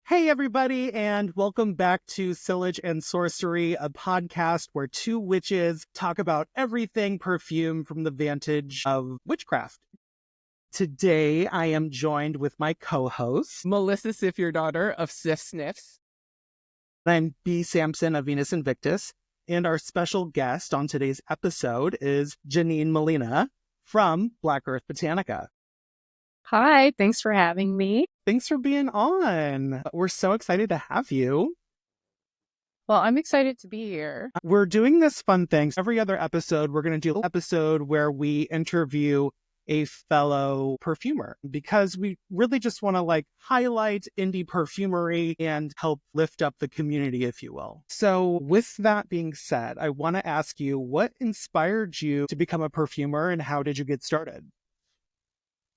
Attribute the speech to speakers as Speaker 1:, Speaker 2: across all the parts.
Speaker 1: Hey, everybody, and welcome back to SillageAndSorcery, a podcast where two witches talk about everything perfume from the vantage of witchcraft. Today, I am joined with my co-host,
Speaker 2: Melissa Sifjardóttir of SifSniffs.
Speaker 1: I'm B. Sampson of Venus Invictus, and our special guest on today's episode is Janine Malina from Black Earth Botanica.
Speaker 2: Hi, thanks for having me.
Speaker 1: Thanks for being on. We're so excited to have you.
Speaker 2: Well, I'm excited to be here.
Speaker 1: We're doing this fun thing. Every other episode, we're going to do an episode where we interview a fellow perfumer because we really just want to highlight indie perfumery and help lift up the community, if you will. So with that being said, I want to ask you, what inspired you to become a perfumer and how did you get started?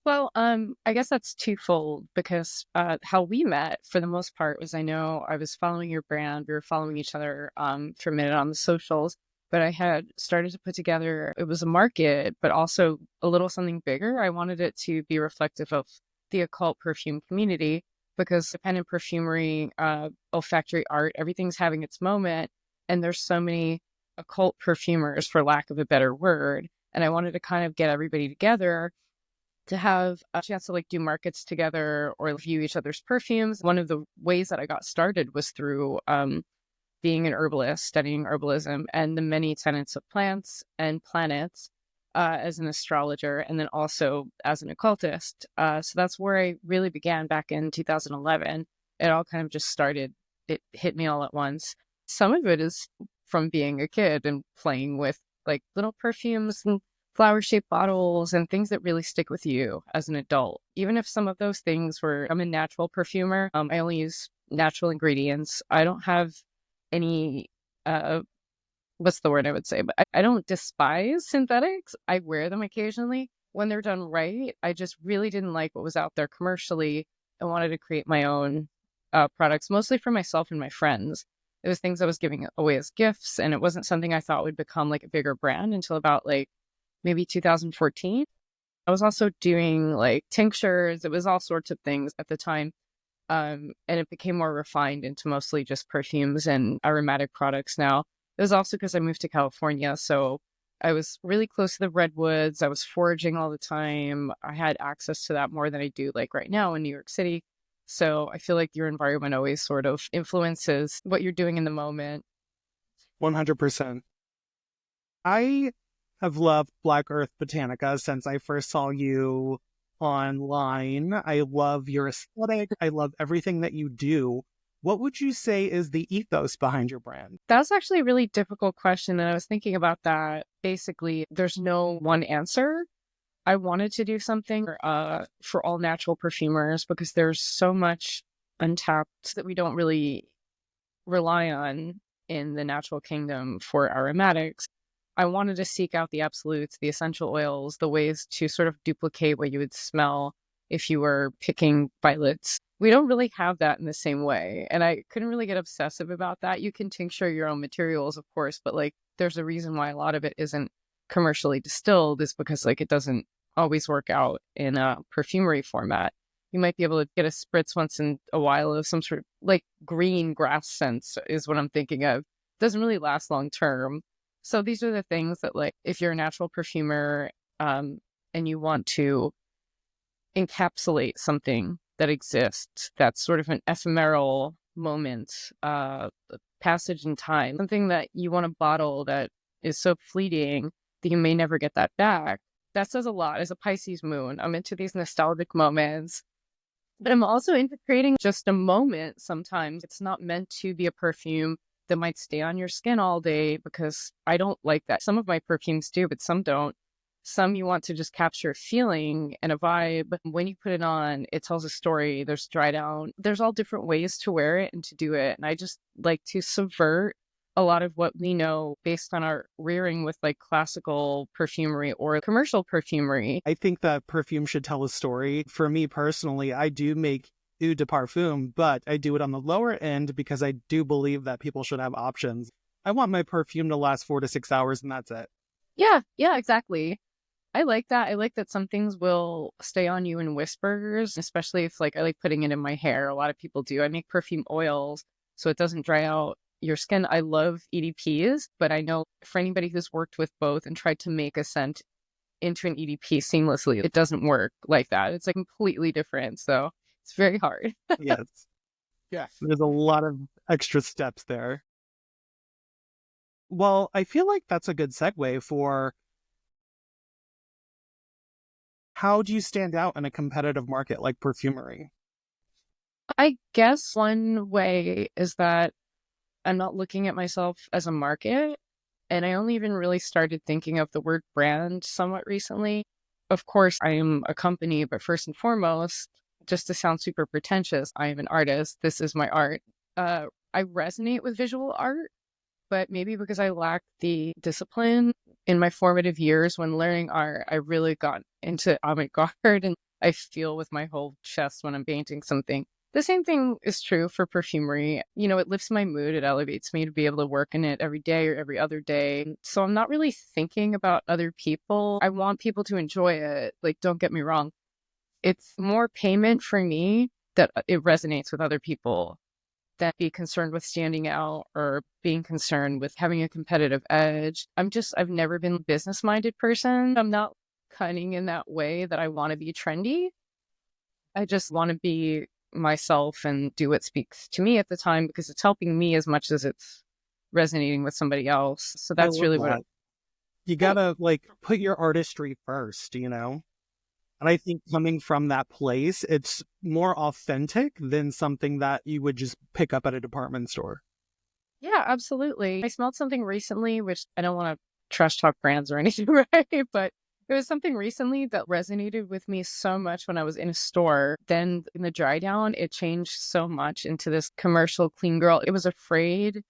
Speaker 2: Well, I guess that's twofold because how we met for the most part was I know I was following your brand. We were following each other for a minute on the socials, but I had started to put together, it was a market, but also a little something bigger. I wanted it to be reflective of the occult perfume community because independent perfumery, olfactory art, everything's having its moment. And there's so many occult perfumers, for lack of a better word. And I wanted to kind of get everybody together to have a chance to do markets together or review each other's perfumes. One of the ways that I got started was through being an herbalist, studying herbalism and the many tenets of plants and planets as an astrologer, and then also as an occultist. So that's where I really began back in 2011. It all kind of just started. It hit me all at once. Some of it is from being a kid and playing with little perfumes and flower-shaped bottles and things that really stick with you as an adult. Even if some of those things I'm a natural perfumer. I only use natural ingredients. I don't have any, what's the word I would say? But I don't despise synthetics. I wear them occasionally when they're done right. I just really didn't like what was out there commercially. I wanted to create my own products, mostly for myself and my friends. It was things I was giving away as gifts, and it wasn't something I thought would become a bigger brand until about maybe 2014. I was also doing tinctures. It was all sorts of things at the time. And it became more refined into mostly just perfumes and aromatic products now. It was also because I moved to California. So I was really close to the redwoods. I was foraging all the time. I had access to that more than I do right now in New York City. So I feel like your environment always sort of influences what you're doing in the moment.
Speaker 1: 100%. I have loved Black Earth Botanica since I first saw you online. I love your aesthetic. I love everything that you do. What would you say is the ethos behind your brand?
Speaker 2: That's actually a really difficult question. And I was thinking about that. Basically, there's no one answer. I wanted to do something for all natural perfumers because there's so much untapped that we don't really rely on in the natural kingdom for aromatics. I wanted to seek out the absolutes, the essential oils, the ways to sort of duplicate what you would smell if you were picking violets. We don't really have that in the same way. And I couldn't really get obsessive about that. You can tincture your own materials, of course, but there's a reason why a lot of it isn't commercially distilled is because it doesn't always work out in a perfumery format. You might be able to get a spritz once in a while of some sort of green grass scents is what I'm thinking of. Doesn't really last long term. So these are the things that if you're a natural perfumer and you want to encapsulate something that exists, that's sort of an ephemeral moment, passage in time, something that you want to bottle that is so fleeting that you may never get that back. That says a lot. As a Pisces moon, I'm into these nostalgic moments, but I'm also into creating just a moment sometimes. It's not meant to be a perfume that might stay on your skin all day because I don't like that. Some of my perfumes do, but some don't. Some you want to just capture a feeling and a vibe. When you put it on, it tells a story. There's dry down. There's all different ways to wear it and to do it. And I just like to subvert a lot of what we know based on our rearing with classical perfumery or commercial perfumery.
Speaker 1: I think that perfume should tell a story. For me personally, I do make eau de parfum, but I do it on the lower end because I do believe that people should have options. I want my perfume to last 4 to 6 hours and that's it.
Speaker 2: Yeah, exactly. I like that. I like that some things will stay on you in whispers, especially if like I like putting it in my hair. A lot of people do. I make perfume oils so it doesn't dry out your skin. I love EDPs, but I know for anybody who's worked with both and tried to make a scent into an EDP seamlessly, it doesn't work like that. It's like completely different. So it's very hard.
Speaker 1: Yes.
Speaker 2: Yes.
Speaker 1: There's a lot of extra steps there. Well, I feel like that's a good segue for how do you stand out in a competitive market like perfumery?
Speaker 2: I guess one way is that I'm not looking at myself as a market. And I only even really started thinking of the word brand somewhat recently. Of course, I am a company, but first and foremost, just to sound super pretentious, I am an artist. This is my art. I resonate with visual art, but maybe because I lacked the discipline in my formative years when learning art, I really got into avant-garde and I feel with my whole chest when I'm painting something. The same thing is true for perfumery. You know, it lifts my mood. It elevates me to be able to work in it every day or every other day. So I'm not really thinking about other people. I want people to enjoy it. Like, don't get me wrong. It's more payment for me that it resonates with other people than be concerned with standing out or being concerned with having a competitive edge. I've never been a business-minded person. I'm not cunning in that way that I want to be trendy. I just want to be myself and do what speaks to me at the time because it's helping me as much as it's resonating with somebody else. So
Speaker 1: I
Speaker 2: that's
Speaker 1: love
Speaker 2: really
Speaker 1: that. You
Speaker 2: Yeah.
Speaker 1: gotta like put your artistry first, you know? And I think coming from that place, it's more authentic than something that you would just pick up at a department store.
Speaker 2: Yeah, absolutely. I smelled something recently, which I don't want to trash talk brands or anything, right? But it was something recently that resonated with me so much when I was in a store. Then in the dry down, it changed so much into this commercial clean girl. It was afraid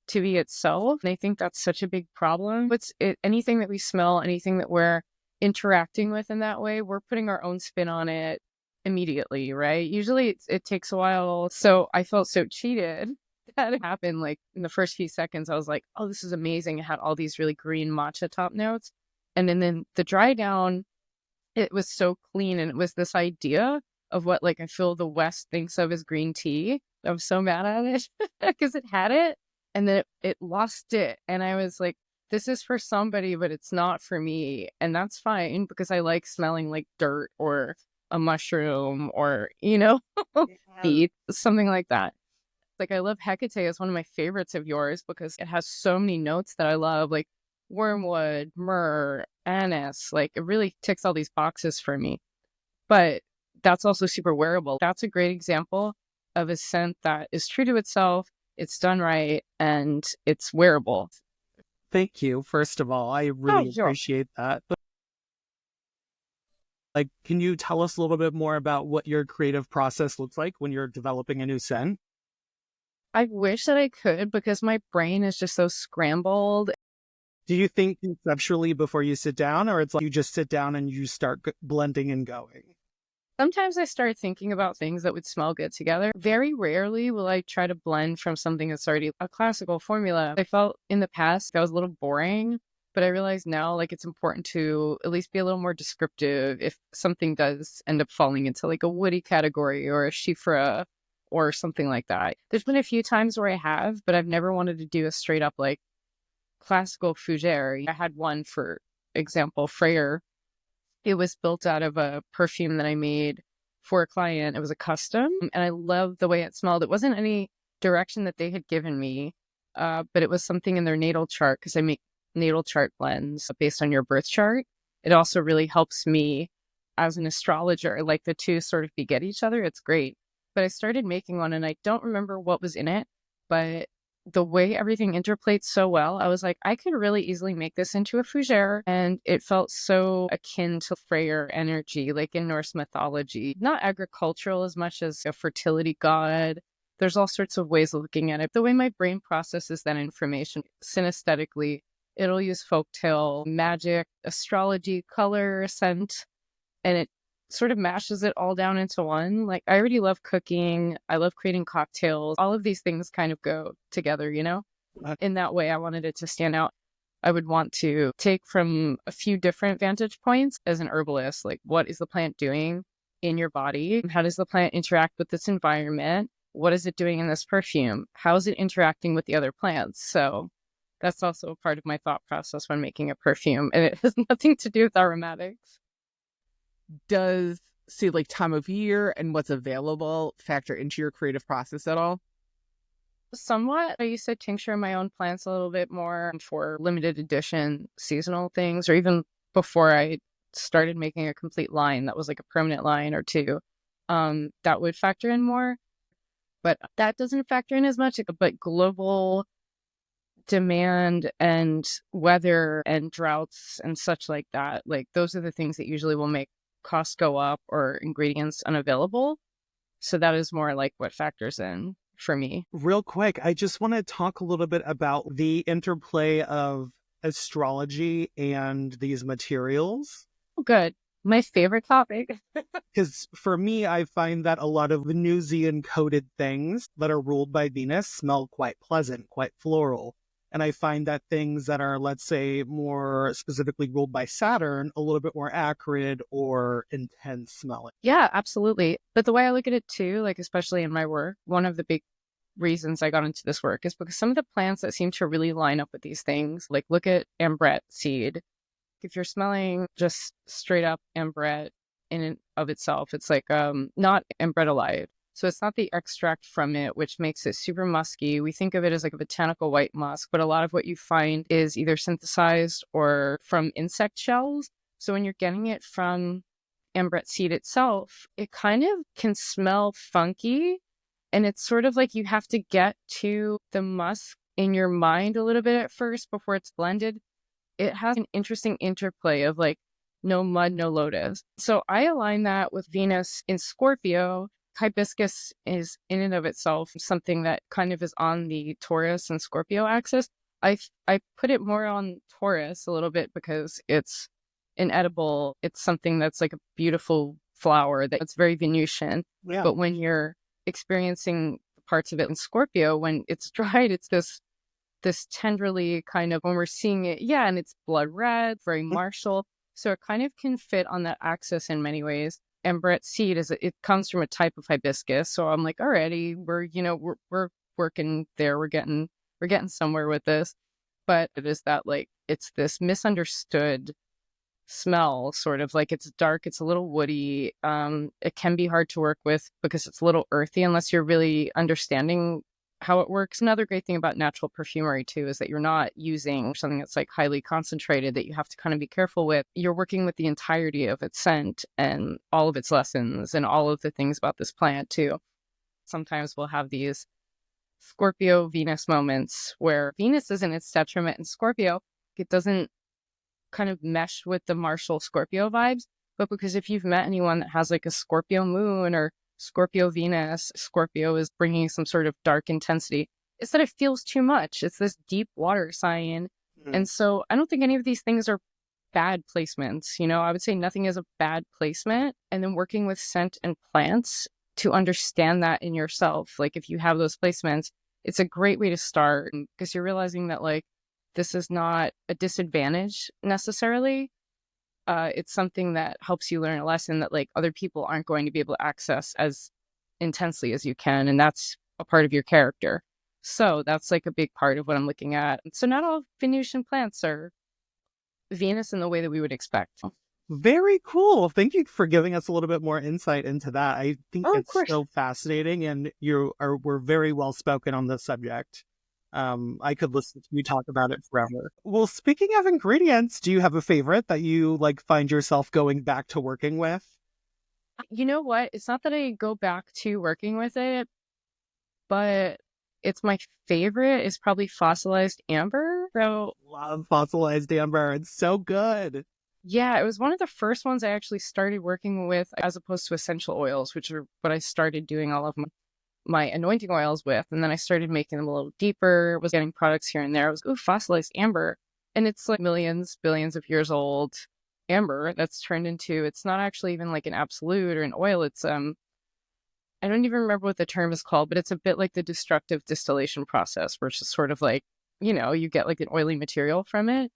Speaker 2: to be itself. And I think that's such a big problem. Anything that we smell, anything that we're interacting with in that way, we're putting our own spin on it immediately, right? Usually it takes a while. So I felt so cheated that it happened like in the first few seconds. I was like, oh, this is amazing. It had all these really green matcha top notes. And then the dry down, it was so clean. And it was this idea of what like I feel the West thinks of as green tea. I was so mad at it because it had it and then it lost it. And I was like, this is for somebody, but it's not for me. And that's fine because I like smelling like dirt or a mushroom or, feet, something like that. Like I love Hecate is one of my favorites of yours because it has so many notes that I love, like wormwood, myrrh, anise. Like it really ticks all these boxes for me. But that's also super wearable. That's a great example of a scent that is true to itself. It's done right and it's wearable.
Speaker 1: Thank you, first of all. I
Speaker 2: Oh,
Speaker 1: really
Speaker 2: sure.
Speaker 1: appreciate that. But like, can you tell us a little bit more about what your creative process looks like when you're developing a new scent?
Speaker 2: I wish that I could because my brain is just so scrambled.
Speaker 1: Do you think conceptually before you sit down, or it's like you just sit down and you start blending and going?
Speaker 2: Sometimes I start thinking about things that would smell good together. Very rarely will I try to blend from something that's already a classical formula. I felt in the past that was a little boring, but I realize now like it's important to at least be a little more descriptive if something does end up falling into like a woody category or a Shifra or something like that. There's been a few times where I have, but I've never wanted to do a straight up like classical fougere. I had one, for example, Freyer. It was built out of a perfume that I made for a client. It was a custom, and I loved the way it smelled. It wasn't any direction that they had given me, but it was something in their natal chart because I make natal chart blends based on your birth chart. It also really helps me as an astrologer, like the two sort of beget each other. It's great. But I started making one, and I don't remember what was in it, but the way everything interplayed so well, I was like, I could really easily make this into a fougere. And it felt so akin to Freyr energy, like in Norse mythology, not agricultural as much as a fertility god. There's all sorts of ways of looking at it. The way my brain processes that information synesthetically, it'll use folktale, magic, astrology, color, scent, and it sort of mashes it all down into one. Like I already love cooking. I love creating cocktails. All of these things kind of go together,
Speaker 1: Uh,
Speaker 2: In that way, I wanted it to stand out. I would want to take from a few different vantage points as an herbalist. Like, what is the plant doing in your body? How does the plant interact with its environment? What is it doing in this perfume? How is it interacting with the other plants? So that's also a part of my thought process when making a perfume, and it has nothing to do with aromatics.
Speaker 3: Does, say, like time of year and what's available factor into your creative process at all?
Speaker 2: Somewhat. I used to tincture my own plants a little bit more for limited edition seasonal things, or even before I started making a complete line that was like a permanent line or two. That would factor in more, but that doesn't factor in as much. But global demand and weather and droughts and such like that, like those are the things that usually will make costs go up or ingredients unavailable. So that is more like what factors in for me.
Speaker 1: Real quick, I just want to talk a little bit about the interplay of astrology and these materials.
Speaker 2: Oh, good. My favorite topic.
Speaker 1: Because for me, I find that a lot of Venusian coded things that are ruled by Venus smell quite pleasant, quite floral. And I find that things that are, let's say, more specifically ruled by Saturn, a little bit more acrid or intense smelling.
Speaker 2: Yeah, absolutely. But the way I look at it too, like especially in my work, one of the big reasons I got into this work is because some of the plants that seem to really line up with these things, like look at ambrette seed. If you're smelling just straight up ambrette in and of itself, it's like not ambretolide. So it's not the extract from it, which makes it super musky. We think of it as like a botanical white musk, but a lot of what you find is either synthesized or from insect shells. So when you're getting it from ambrette seed itself, it kind of can smell funky. And it's sort of like you have to get to the musk in your mind a little bit at first before it's blended. It has an interesting interplay of like no mud, no lotus. So I align that with Venus in Scorpio. Hibiscus is in and of itself something that kind of is on the Taurus and Scorpio axis. I put it more on Taurus a little bit because it's an edible. It's something that's like a beautiful flower that's very Venusian.
Speaker 1: Yeah.
Speaker 2: But when you're experiencing parts of it in Scorpio, when it's dried, it's this tenderly kind of, when we're seeing it, yeah, and it's blood red, very martial. So it kind of can fit on that axis in many ways. Ambrette seed it comes from a type of hibiscus. So I'm like, alrighty, we're working there. We're getting somewhere with this. But it is that like, it's this misunderstood smell, sort of like it's dark, it's a little woody. It can be hard to work with because it's a little earthy unless you're really understanding how it works. Another great thing about natural perfumery too is that you're not using something that's like highly concentrated that you have to kind of be careful with. You're working with the entirety of its scent and all of its lessons and all of the things about this plant too. Sometimes we'll have these Scorpio Venus moments where Venus is in its detriment in Scorpio. It doesn't kind of mesh with the martial Scorpio vibes, but because if you've met anyone that has like a Scorpio moon or Scorpio Venus, Scorpio is bringing some sort of dark intensity. It's that it feels too much. It's this deep water sign. And so I don't think any of these things are bad placements. I would say nothing is a bad placement. And then working with scent and plants to understand that in yourself. Like if you have those placements, it's a great way to start because you're realizing that like this is not a disadvantage necessarily. It's something that helps you learn a lesson that like other people aren't going to be able to access as intensely as you can. And that's a part of your character. So that's like a big part of what I'm looking at. So not all Venusian plants are Venus in the way that we would expect.
Speaker 1: Very cool. Thank you for giving us a little bit more insight into that. I think it's so fascinating, and we're very well spoken on this subject. I could listen to you talk about it forever. Well, speaking of ingredients, do you have a favorite that you like find yourself going back to working with?
Speaker 2: You know what? It's not that I go back to working with it, but it's my favorite is probably fossilized amber. So
Speaker 1: love fossilized amber. It's so good.
Speaker 2: Yeah, it was one of the first ones I actually started working with as opposed to essential oils, which are what I started doing all of my anointing oils with. And then I started making them a little deeper, was getting products here and there. I was, fossilized amber. And it's like millions, billions of years old amber that's turned into, it's not actually even like an absolute or an oil. It's, I don't even remember what the term is called, but it's a bit like the destructive distillation process, where it's just sort of like you get like an oily material from it.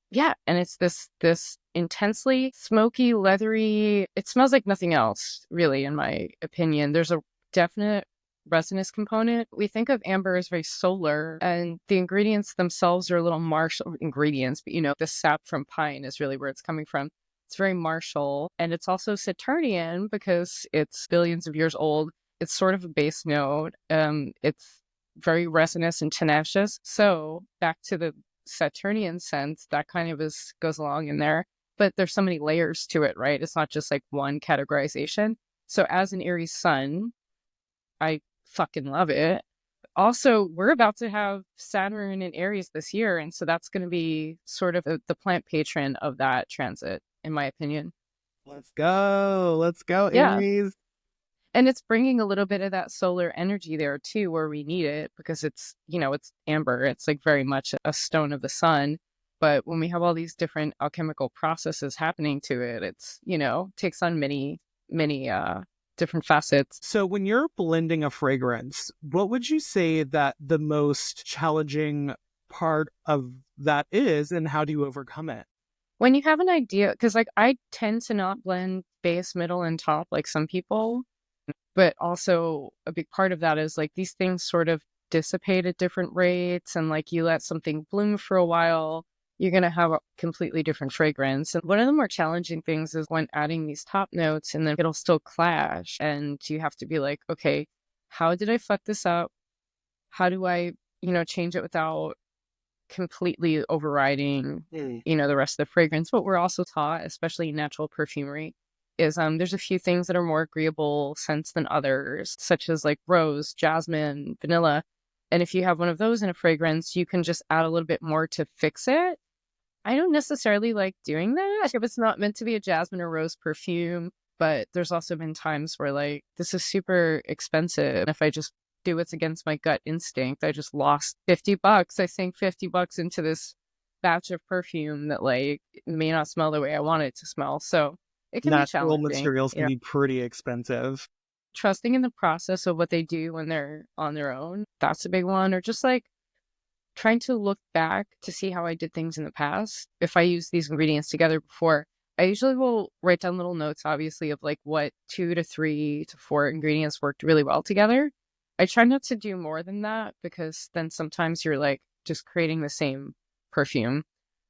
Speaker 2: Yeah, and it's this intensely smoky, leathery. It smells like nothing else, really, in my opinion. There's a definite resinous component. We think of amber as very solar, and the ingredients themselves are a little martial ingredients, but the sap from pine is really where it's coming from. It's very martial, and it's also Saturnian because it's billions of years old. It's sort of a base note. It's very resinous and tenacious. So back to the Saturnian sense, that kind of goes along in there. But there's so many layers to it, right? It's not just like one categorization. So as an Aries sun, I fucking love it. Also, we're about to have Saturn in Aries this year, and so that's going to be sort of the plant patron of that transit, in my opinion.
Speaker 1: Let's go,
Speaker 2: Yeah.
Speaker 1: Aries.
Speaker 2: And it's bringing a little bit of that solar energy there too, where we need it, because it's amber. It's like very much a stone of the sun. But when we have all these different alchemical processes happening to it, it's, takes on many, many different facets.
Speaker 1: So when you're blending a fragrance, what would you say that the most challenging part of that is, and how do you overcome it?
Speaker 2: When you have an idea, because like I tend to not blend base, middle, and top like some people. But also a big part of that is like these things sort of dissipate at different rates, and like you let something bloom for a while, you're going to have a completely different fragrance. And one of the more challenging things is when adding these top notes, and then it'll still clash, and you have to be like, okay, how did I fuck this up? How do I, change it without completely overriding, the rest of the fragrance? What we're also taught, especially in natural perfumery, is there's a few things that are more agreeable scents than others, such as like rose, jasmine, vanilla. And if you have one of those in a fragrance, you can just add a little bit more to fix it. I don't necessarily like doing that if it's not meant to be a jasmine or rose perfume, but there's also been times where like, this is super expensive. And if I just do what's against my gut instinct, I just lost $50. I sank $50 into this batch of perfume that like may not smell the way I want it to smell. So it can be challenging.
Speaker 1: Natural materials can be pretty expensive.
Speaker 2: Trusting in the process of what they do when they're on their own, that's a big one. Or just like trying to look back to see how I did things in the past. If I use these ingredients together before, I usually will write down little notes, obviously, of like what 2 to 3 to 4 ingredients worked really well together. I try not to do more than that, because then sometimes you're like just creating the same perfume,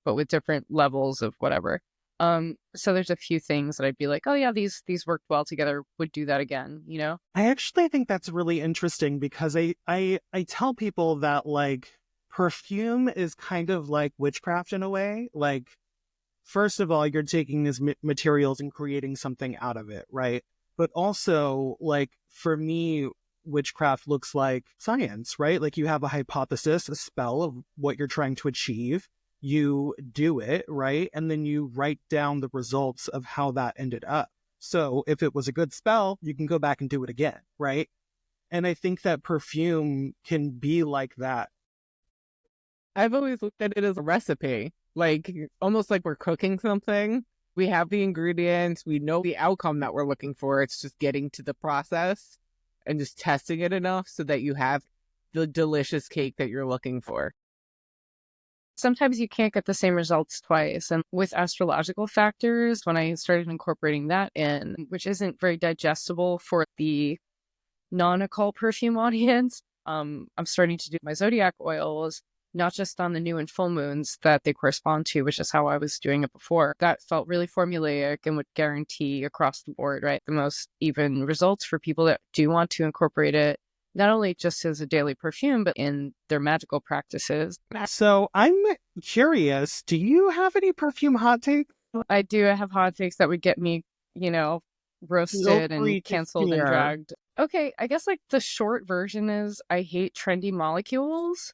Speaker 2: but with different levels of whatever. So there's a few things that I'd be like, oh yeah, these worked well together, would do that again,
Speaker 1: I actually think that's really interesting, because I tell people that like perfume is kind of like witchcraft in a way. Like, first of all, you're taking these materials and creating something out of it, right? But also, like, for me, witchcraft looks like science, right? Like, you have a hypothesis, a spell of what you're trying to achieve. You do it, right? And then you write down the results of how that ended up. So if it was a good spell, you can go back and do it again, right? And I think that perfume can be like that.
Speaker 3: I've always looked at it as a recipe, like almost like we're cooking something. We have the ingredients, we know the outcome that we're looking for. It's just getting to the process and just testing it enough so that you have the delicious cake that you're looking for.
Speaker 2: Sometimes you can't get the same results twice. And with astrological factors, when I started incorporating that in, which isn't very digestible for the non-occult perfume audience, I'm starting to do my zodiac oils, not just on the new and full moons that they correspond to, which is how I was doing it before. That felt really formulaic and would guarantee across the board, right, the most even results for people that do want to incorporate it, not only just as a daily perfume, but in their magical practices.
Speaker 1: So I'm curious, do you have any perfume hot takes?
Speaker 2: I do have hot takes that would get me, roasted and canceled and dragged. Okay, I guess like the short version is I hate trendy molecules.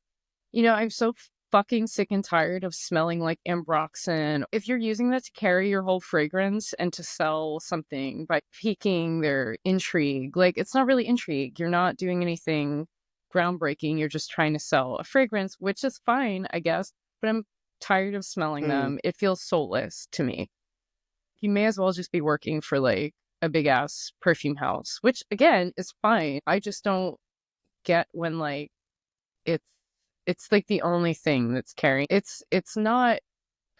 Speaker 2: I'm so fucking sick and tired of smelling like ambroxan. If you're using that to carry your whole fragrance and to sell something by piquing their intrigue, like it's not really intrigue. You're not doing anything groundbreaking. You're just trying to sell a fragrance, which is fine, I guess, but I'm tired of smelling them. It feels soulless to me. You may as well just be working for like a big ass perfume house, which again is fine. I just don't get when like it's It's like the only thing that's carrying. It's not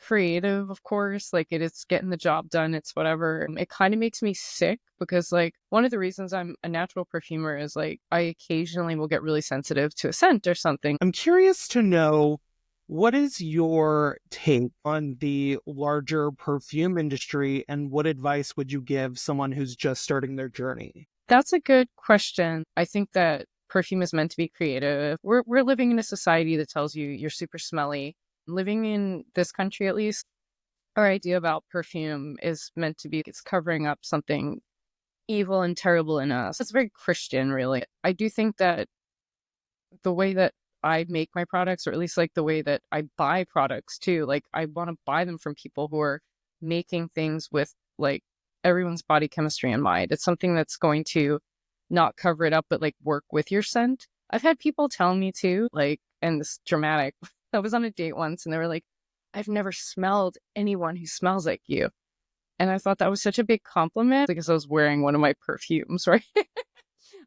Speaker 2: creative, of course, like it's getting the job done, it's whatever. It kind of makes me sick because like one of the reasons I'm a natural perfumer is like I occasionally will get really sensitive to a scent or something.
Speaker 1: I'm curious to know, what is your take on the larger perfume industry, and what advice would you give someone who's just starting their journey?
Speaker 2: That's a good question. I think that perfume is meant to be creative. We're living in a society that tells you you're super smelly. Living in this country, at least, our idea about perfume is meant to be, it's covering up something evil and terrible in us. It's very Christian, really. I do think that the way that I make my products, or at least like the way that I buy products too, like I want to buy them from people who are making things with like everyone's body chemistry in mind. It's something that's going to not cover it up, but like work with your scent. I've had people tell me too, like, and this is dramatic. I was on a date once and they were like, I've never smelled anyone who smells like you. And I thought that was such a big compliment because I was wearing one of my perfumes, right?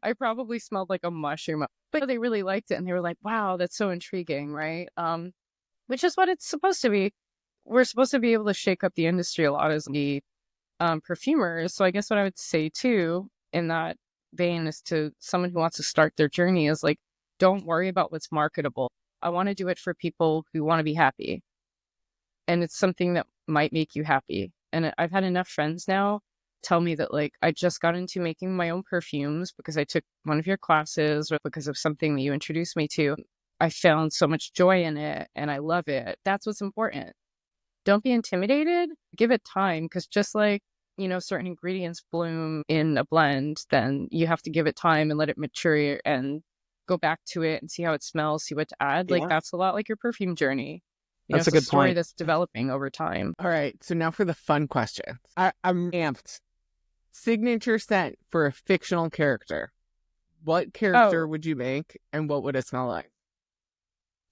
Speaker 2: I probably smelled like a mushroom, but they really liked it. And they were like, wow, that's so intriguing, right? Which is what it's supposed to be. We're supposed to be able to shake up the industry a lot as the perfumers. So I guess what I would say too, in that vein, is to someone who wants to start their journey is like, don't worry about what's marketable. I want to do it for people who want to be happy. And it's something that might make you happy. And I've had enough friends now tell me that like, I just got into making my own perfumes because I took one of your classes or because of something that you introduced me to. I found so much joy in it and I love it. That's what's important. Don't be intimidated. Give it time, because just like, you know, certain ingredients bloom in a blend, then you have to give it time and let it mature and go back to it and see how it smells, see what to add. Like that's a lot like your perfume journey.
Speaker 1: That's a
Speaker 2: it's
Speaker 1: good
Speaker 2: story
Speaker 1: point.
Speaker 2: that's developing over time.
Speaker 3: All right, so now for the fun question. I'm amped. Signature scent for a fictional character. What character would you make, and what would it smell like?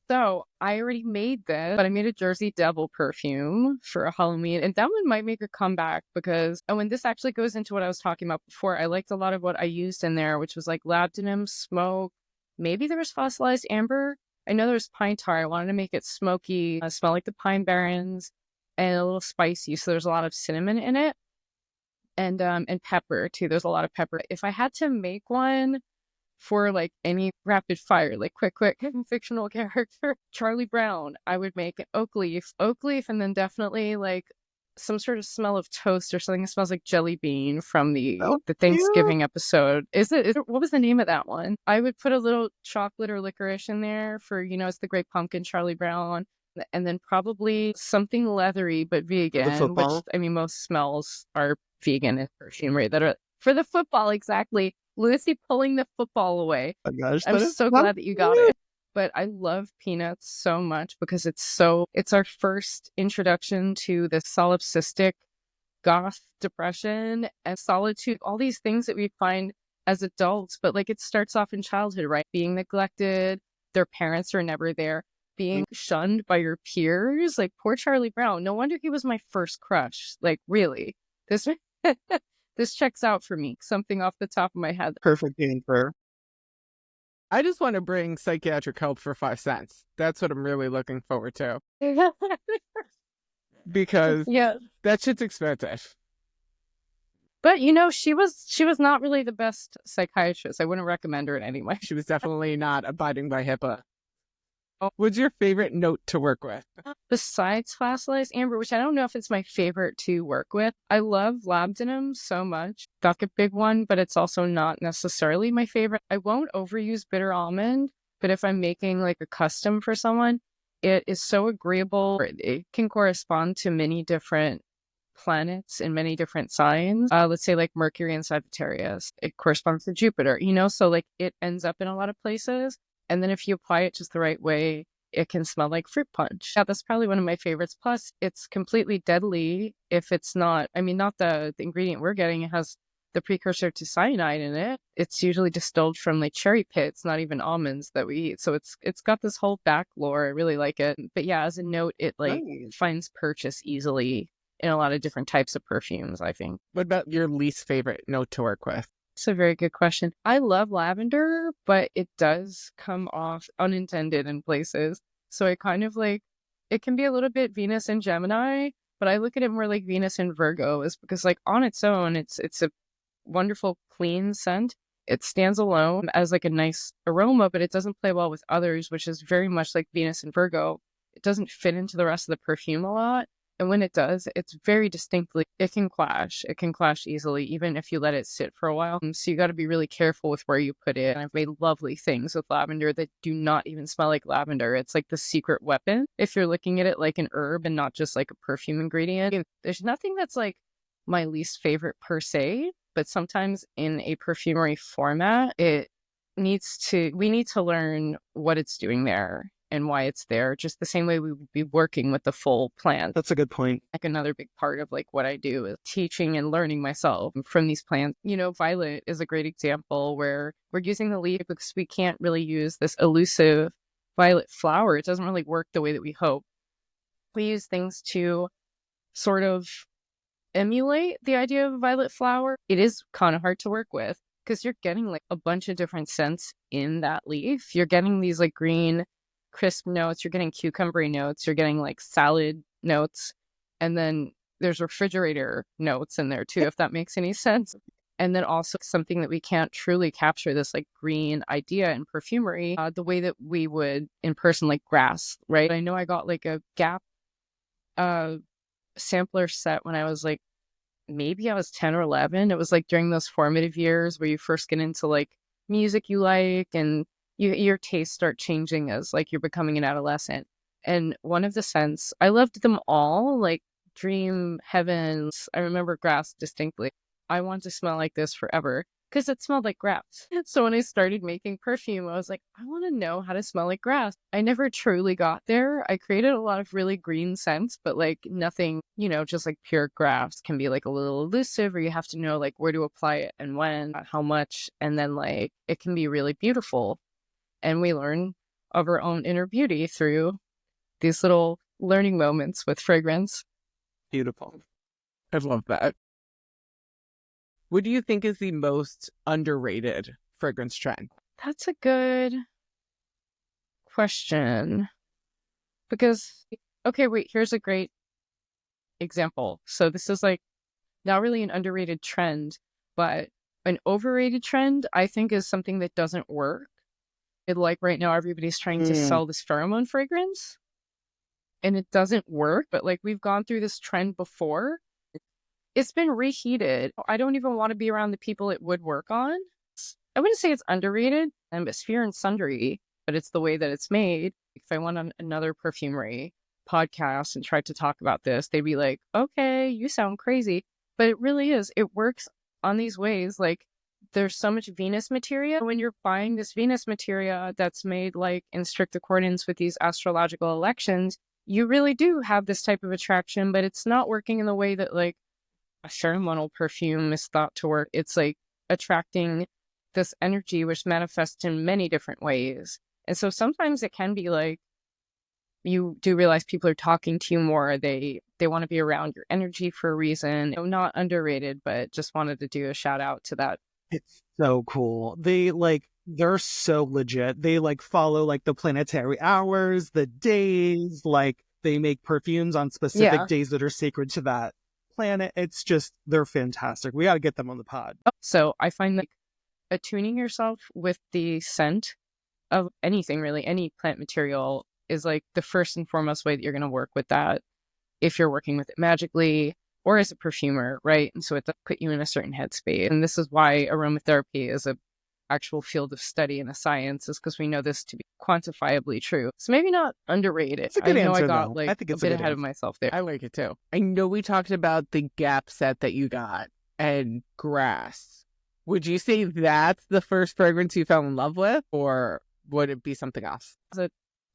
Speaker 2: So I already made this, but I made a Jersey Devil perfume for a Halloween, and that one might make a comeback because, and when this actually goes into what I was talking about before, I liked a lot of what I used in there, which was like labdanum, smoke. Maybe there was fossilized amber. I know there was pine tar. I wanted to make it smoky, smell like the Pine Barrens, and a little spicy. So there's a lot of cinnamon in it, and pepper too. There's a lot of pepper. If I had to make one for like any rapid fire, like quick fictional character, Charlie Brown, I would make an oak leaf, and then definitely like some sort of smell of toast or something that smells like jelly bean from the Thanksgiving episode. Is it what was the name of that one? I would put a little chocolate or licorice in there for, you know, it's the Great Pumpkin, Charlie Brown, and then probably something leathery but vegan, which I mean most smells are vegan in perfumery that are for the football. Exactly. Lucy pulling the football away.
Speaker 1: Oh gosh,
Speaker 2: I'm so glad that you got it. But I love peanuts so much because it's our first introduction to the solipsistic goth depression and solitude, all these things that we find as adults. But like it starts off in childhood, right? Being neglected, their parents are never there, being shunned by your peers. Like poor Charlie Brown. No wonder he was my first crush. Like really, this this checks out for me. Something off the top of my head.
Speaker 1: Perfect answer.
Speaker 3: I just want to bring psychiatric help for 5 cents. That's what I'm really looking forward to. Because that shit's expensive.
Speaker 2: But you know, she was not really the best psychiatrist. I wouldn't recommend her in any way.
Speaker 3: She was definitely not abiding by HIPAA. What's your favorite note to work with?
Speaker 2: Besides fossilized amber, which I don't know if it's my favorite to work with, I love labdanum so much. That's a big one, but it's also not necessarily my favorite. I won't overuse bitter almond, but if I'm making like a custom for someone, it is so agreeable. It can correspond to many different planets in many different signs. Let's say like Mercury and Sagittarius. It corresponds to Jupiter, you know, so like it ends up in a lot of places. And then if you apply it just the right way, it can smell like fruit punch. Yeah, that's probably one of my favorites. Plus, it's completely deadly if it's not, I mean, not the ingredient we're getting. It has the precursor to cyanide in it. It's usually distilled from like cherry pits, not even almonds that we eat. So it's got this whole back lore. I really like it. But yeah, as a note, it like finds purchase easily in a lot of different types of perfumes, I think.
Speaker 3: What about your least favorite note to work with?
Speaker 2: It's a very good question. I love lavender, but it does come off unintended in places. So I kind of like, it can be a little bit Venus and Gemini, but I look at it more like Venus and Virgo, is because like on its own, it's a wonderful clean scent. It stands alone as like a nice aroma, but it doesn't play well with others, which is very much like Venus and Virgo. It doesn't fit into the rest of the perfume a lot. And when it does, it's very distinctly, it can clash. It can clash easily, even if you let it sit for a while. So you got to be really careful with where you put it. And I've made lovely things with lavender that do not even smell like lavender. It's like the secret weapon if you're looking at it like an herb and not just like a perfume ingredient. And there's nothing that's like my least favorite per se, but sometimes in a perfumery format, we need to learn what it's doing there and why it's there, just the same way we would be working with the full plant.
Speaker 1: That's a good point.
Speaker 2: Like another big part of like what I do is teaching and learning myself from these plants. You know, violet is a great example where we're using the leaf because we can't really use this elusive violet flower. It doesn't really work the way that we hope. We use things to sort of emulate the idea of a violet flower. It is kind of hard to work with because you're getting like a bunch of different scents in that leaf. You're getting these like green crisp notes, you're getting cucumbery notes, you're getting like salad notes, and then there's refrigerator notes in there too, if that makes any sense. And then also something that we can't truly capture, this like green idea in perfumery the way that we would in person, like grass, right? I know I got like a Gap sampler set when I was like, maybe I was 10 or 11. It was like during those formative years where you first get into like music you like and your tastes start changing as like you're becoming an adolescent. And one of the scents, I loved them all, like Dream, Heavens. I remember grass distinctly. I want to smell like this forever because it smelled like grass. So when I started making perfume, I was like, I want to know how to smell like grass. I never truly got there. I created a lot of really green scents, but like nothing, you know, just like pure grass can be like a little elusive, or you have to know like where to apply it and when, how much, and then like it can be really beautiful. And we learn of our own inner beauty through these little learning moments with fragrance.
Speaker 1: Beautiful.
Speaker 3: I love that. What do you think is the most underrated fragrance trend?
Speaker 2: That's a good question. Because, okay, wait, here's a great example. So this is like not really an underrated trend, but an overrated trend, I think, is something that doesn't work. Like right now, everybody's trying to sell this pheromone fragrance and it doesn't work. But like we've gone through this trend before. It's been reheated. I don't even want to be around the people it would work on. I wouldn't say it's underrated. It's Fear and Sundry, but it's the way that it's made. If I went on another perfumery podcast and tried to talk about this, they'd be like, okay, you sound crazy. But it really is. It works on these ways. Like there's so much Venus materia. When you're buying this Venus materia that's made like in strict accordance with these astrological elections, you really do have this type of attraction, but it's not working in the way that like a pheromonal perfume is thought to work. It's like attracting this energy which manifests in many different ways. And so sometimes it can be like you do realize people are talking to you more. They want to be around your energy for a reason. You know, not underrated, but just wanted to do a shout out to that.
Speaker 1: It's so cool. They're so legit. They like follow like the planetary hours, the days, like they make perfumes on specific days that are sacred to that planet. It's just, they're fantastic. We got to get them on the pod.
Speaker 2: So I find like attuning yourself with the scent of anything, really, any plant material is like the first and foremost way that you're going to work with that if you're working with it magically or as a perfumer, right? And so it does put you in a certain headspace. And this is why aromatherapy is a actual field of study and a science, is because we know this to be quantifiably true. So maybe not underrated.
Speaker 1: It's a good answer,
Speaker 2: I got
Speaker 1: though.
Speaker 2: like
Speaker 1: I think it's
Speaker 2: a
Speaker 1: a
Speaker 2: bit
Speaker 1: good
Speaker 2: ahead of
Speaker 1: answer.
Speaker 2: myself there.
Speaker 3: I like it too. I know we talked about the Gap set that you got and grass. Would you say that's the first fragrance you fell in love with, or would it be something else?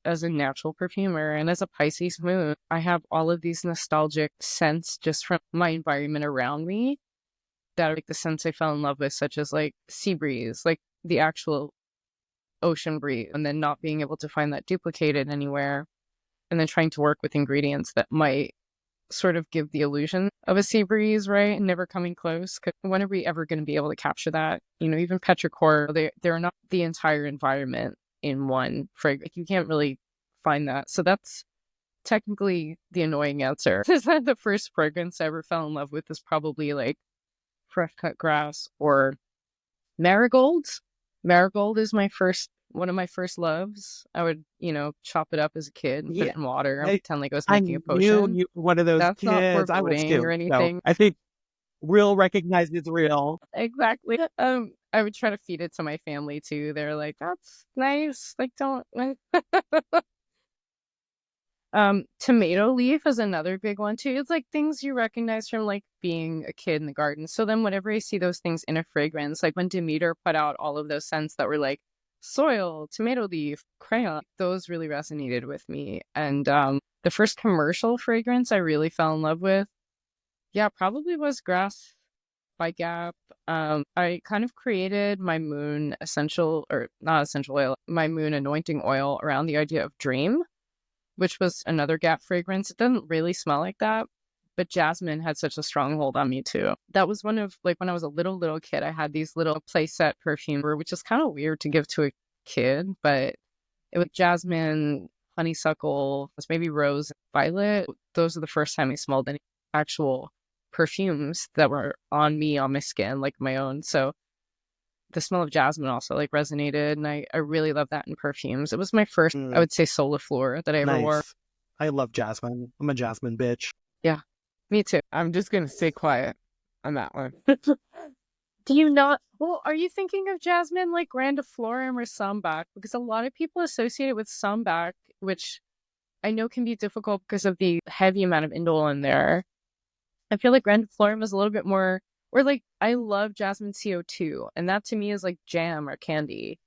Speaker 2: As a natural perfumer and as a Pisces moon, I have all of these nostalgic scents just from my environment around me that are like the scents I fell in love with, such as like sea breeze, like the actual ocean breeze, and then not being able to find that duplicated anywhere, and then trying to work with ingredients that might sort of give the illusion of a sea breeze, right? And never coming close. 'Cause when are we ever going to be able to capture that? Even petrichor, they're not the entire environment in one fragrance. Like, you can't really find that. So that's technically the annoying answer. Is that the first fragrance I ever fell in love with is probably like fresh cut grass or marigolds. Marigold is one of my first loves. I would, chop it up as a kid and put it in water and pretend like I was making a potion.
Speaker 1: One of those
Speaker 2: That's not
Speaker 1: kids. I was
Speaker 2: foreboding
Speaker 1: too.
Speaker 2: or anything.
Speaker 1: So I think real recognizes real.
Speaker 2: Exactly. I would try to feed it to my family too. They're like, "That's nice. Like, don't." Tomato leaf is another big one too. It's like things you recognize from like being a kid in the garden. So then whenever I see those things in a fragrance, like when Demeter put out all of those scents that were like soil, tomato leaf, crayon, those really resonated with me. And the first commercial fragrance I really fell in love with, probably was Grass by Gap. I kind of created my moon my moon anointing oil around the idea of dream, which was another Gap fragrance. It doesn't really smell like that, but jasmine had such a stronghold on me too. That was one of, like, when I was a little kid, I had these little playset perfumer, which is kind of weird to give to a kid, but it was jasmine, honeysuckle, maybe rose, violet. Those are the first time I smelled any actual perfumes that were on me, on my skin, like my own. So the smell of jasmine also like resonated, and I really love that in perfumes. It was my first, I would say, Solifleur that I ever wore.
Speaker 1: I love jasmine. I'm a jasmine bitch.
Speaker 2: Yeah, me too.
Speaker 3: I'm just gonna stay quiet on that one.
Speaker 2: Do you not? Well, are you thinking of jasmine like grandiflorum or sambac? Because a lot of people associate it with sambac, which I know can be difficult because of the heavy amount of indole in there. I feel like grandiflorum is a little bit more, or like, I love jasmine CO2, and that to me is like jam or candy.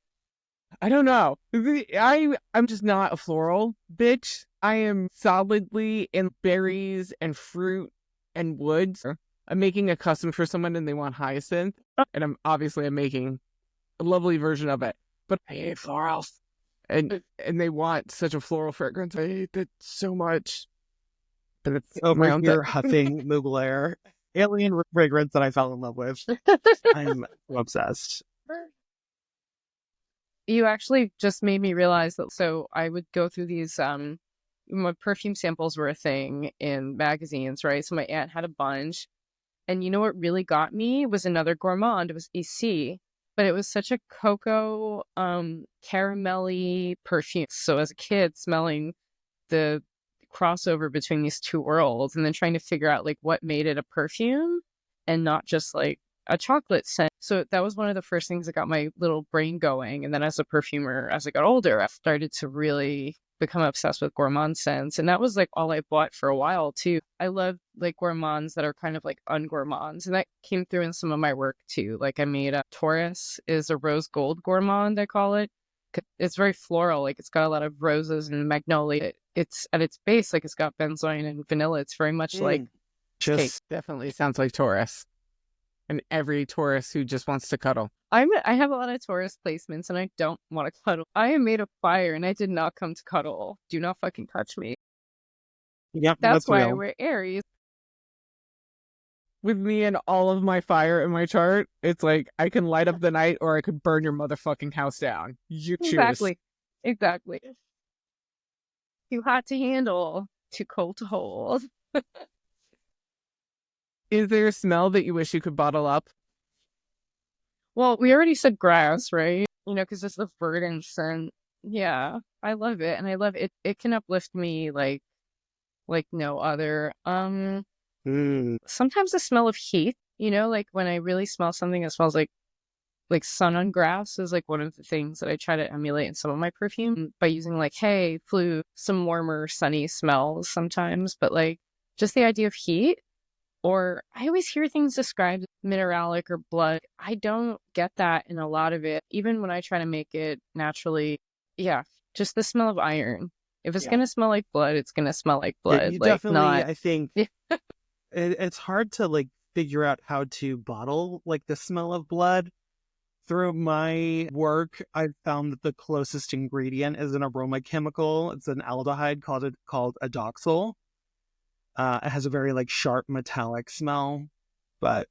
Speaker 3: I don't know. I'm just not a floral bitch. I am solidly in berries and fruit and woods. I'm making a custom for someone and they want hyacinth, and I'm making a lovely version of it. But I hate florals, and they want such a floral fragrance. I hate it so much. But it's
Speaker 1: over here huffing Mugler alien fragrance that I fell in love with. I'm obsessed.
Speaker 2: You actually just made me realize that. So I would go through these, my perfume samples were a thing in magazines, right? So my aunt had a bunch. And you know what really got me was another gourmand. It was EC, but it was such a cocoa, caramelly perfume. So as a kid, smelling the crossover between these two worlds and then trying to figure out like what made it a perfume and not just like a chocolate scent. So that was one of the first things that got my little brain going. And then as a perfumer, as I got older, I started to really become obsessed with gourmand scents. And that was like all I bought for a while too. I love like gourmands that are kind of like ungourmands. And that came through in some of my work too. Like I made a Taurus is a rose gold gourmand, I call it. It's very floral. Like it's got a lot of roses and magnolia. It's at its base, like it's got benzoin and vanilla. It's very much like
Speaker 3: just definitely sounds like Taurus. And every Taurus who just wants to cuddle.
Speaker 2: I have a lot of Taurus placements and I don't want to cuddle. I am made of fire and I did not come to cuddle. Do not fucking touch me.
Speaker 1: Yep,
Speaker 2: that's why
Speaker 1: real.
Speaker 2: I wear Aries.
Speaker 3: With me and all of my fire in my chart, it's like I can light up the night or I could burn your motherfucking house down. You choose.
Speaker 2: Exactly. Too hot to handle, too cold to hold.
Speaker 3: Is there a smell that you wish you could bottle up?
Speaker 2: Well, we already said grass, right? Because it's the verdant scent. Yeah, I love it. And I love it. It can uplift me like no other. Sometimes the smell of heat, like when I really smell something that smells like sun on grass is like one of the things that I try to emulate in some of my perfume by using like hay, flute, some warmer, sunny smells sometimes. But like just the idea of heat. Or I always hear things described mineralic or blood. I don't get that in a lot of it. Even when I try to make it naturally, just the smell of iron. If it's going to smell like blood, it's going to smell like blood.
Speaker 1: Yeah, you
Speaker 2: like
Speaker 1: definitely,
Speaker 2: not...
Speaker 1: I think it's hard to like figure out how to bottle like the smell of blood. Through my work, I've found that the closest ingredient is an aroma chemical. It's an aldehyde called adoxyl. It has a very like sharp metallic smell, but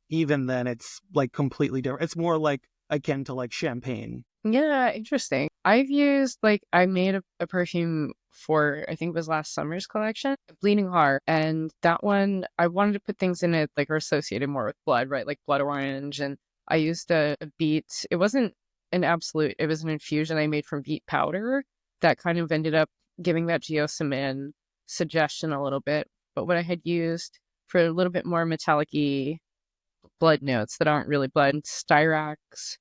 Speaker 1: even then it's like completely different. It's more like akin to like champagne.
Speaker 2: Yeah, interesting. I've used I made a perfume for, I think it was last summer's collection, Bleeding Heart, and that one I wanted to put things in it like are associated more with blood, right? Like blood orange, and I used a beet. It wasn't an absolute, it was an infusion I made from beet powder that kind of ended up giving that geosamin suggestion a little bit. But what I had used for a little bit more metallic-y blood notes that aren't really blood, styrax,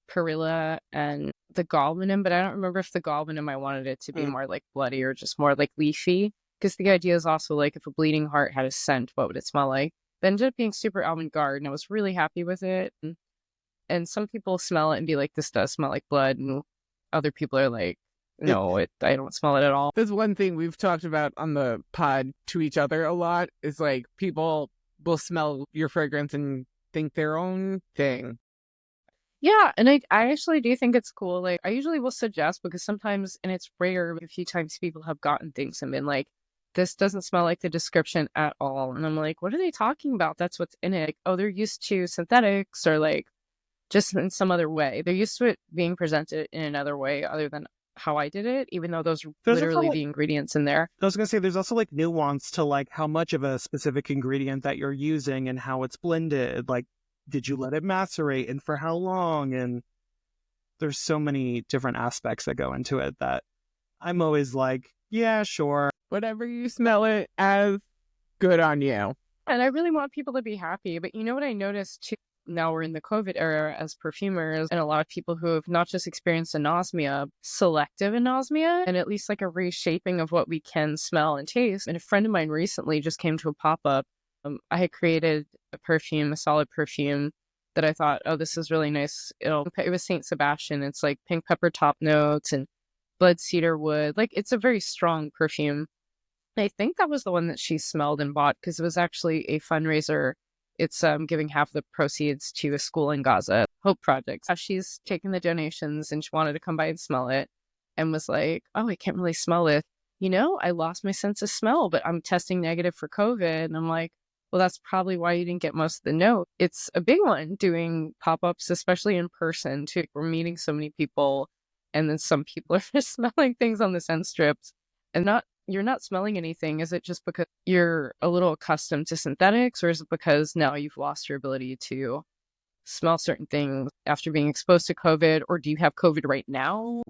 Speaker 2: perilla, and the galbanum, but I don't remember if the galbanum I wanted it to be more like bloody or just more like leafy. Because the idea is also like if a bleeding heart had a scent, what would it smell like? It ended up being super avant-garde, and I was really happy with it. And some people smell it and be like, "This does smell like blood," and other people are like, "No, I don't smell it at all."
Speaker 3: There's one thing we've talked about on the pod to each other a lot is like people will smell your fragrance and think their own thing.
Speaker 2: Yeah, and I actually do think it's cool. Like, I usually will suggest because sometimes, and it's rare, a few times people have gotten things and been like, this doesn't smell like the description at all. And I'm like, what are they talking about? That's what's in it. Like, oh, they're used to synthetics or like just in some other way. They're used to it being presented in another way other than how I did it, even though those are literally the ingredients in there.
Speaker 1: I was going to say, there's also like nuance to like how much of a specific ingredient that you're using and how it's blended. Like, did you let it macerate and for how long? And there's so many different aspects that go into it that I'm always like, yeah, sure.
Speaker 3: Whatever you smell it as, good on you.
Speaker 2: And I really want people to be happy. But you know what I noticed too? Now we're in the COVID era as perfumers, and a lot of people who have not just experienced anosmia, selective anosmia, and at least like a reshaping of what we can smell and taste. And a friend of mine recently just came to a pop-up. I had created a perfume, a solid perfume that I thought, oh, this is really nice. It was Saint Sebastian. It's like pink pepper top notes and blood cedar wood. Like, it's a very strong perfume. I think that was the one that she smelled and bought because it was actually a fundraiser. It's giving half the proceeds to a school in Gaza, Hope Project. She's taken the donations and she wanted to come by and smell it and was like, oh, I can't really smell it. You know, I lost my sense of smell, but I'm testing negative for COVID. And I'm like, well, that's probably why you didn't get most of the note. It's a big one doing pop-ups, especially in person too. We're meeting so many people, and then some people are just smelling things on the scent strips and you're not smelling anything. Is it just because you're a little accustomed to synthetics, or is it because now you've lost your ability to smell certain things after being exposed to COVID, or do you have COVID right now?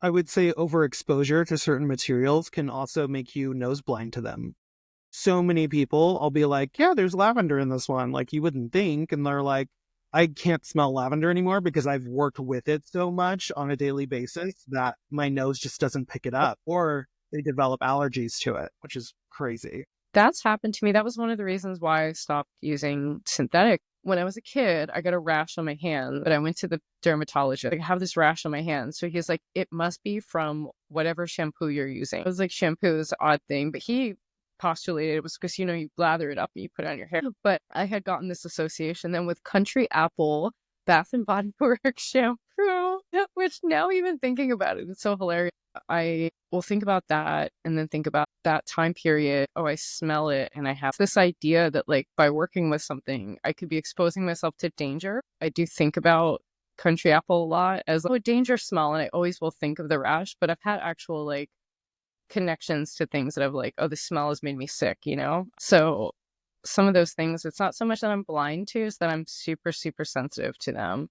Speaker 1: I would say overexposure to certain materials can also make you nose blind to them. So many people, I'll be like, yeah, there's lavender in this one. Like, you wouldn't think. And they're like, I can't smell lavender anymore because I've worked with it so much on a daily basis that my nose just doesn't pick it up. Or they develop allergies to it, which is crazy.
Speaker 2: That's happened to me. That was one of the reasons why I stopped using synthetic. When I was a kid, I got a rash on my hand, but I went to the dermatologist. I have this rash on my hand. So he's like, it must be from whatever shampoo you're using. I was like, shampoo is an odd thing, but he postulated it was because, you know, you blather it up and you put it on your hair. But I had gotten this association then with Country Apple Bath and Body Works shampoo, which now even thinking about it, it's so hilarious. I will think about that and then think about that time period. Oh, I smell it. And I have this idea that like by working with something, I could be exposing myself to danger. I do think about Country Apple a lot as a danger smell. And I always will think of the rash, but I've had actual like connections to things that I've like, oh, the smell has made me sick, you know? So some of those things, it's not so much that I'm blind to, it's that I'm super, super sensitive to them.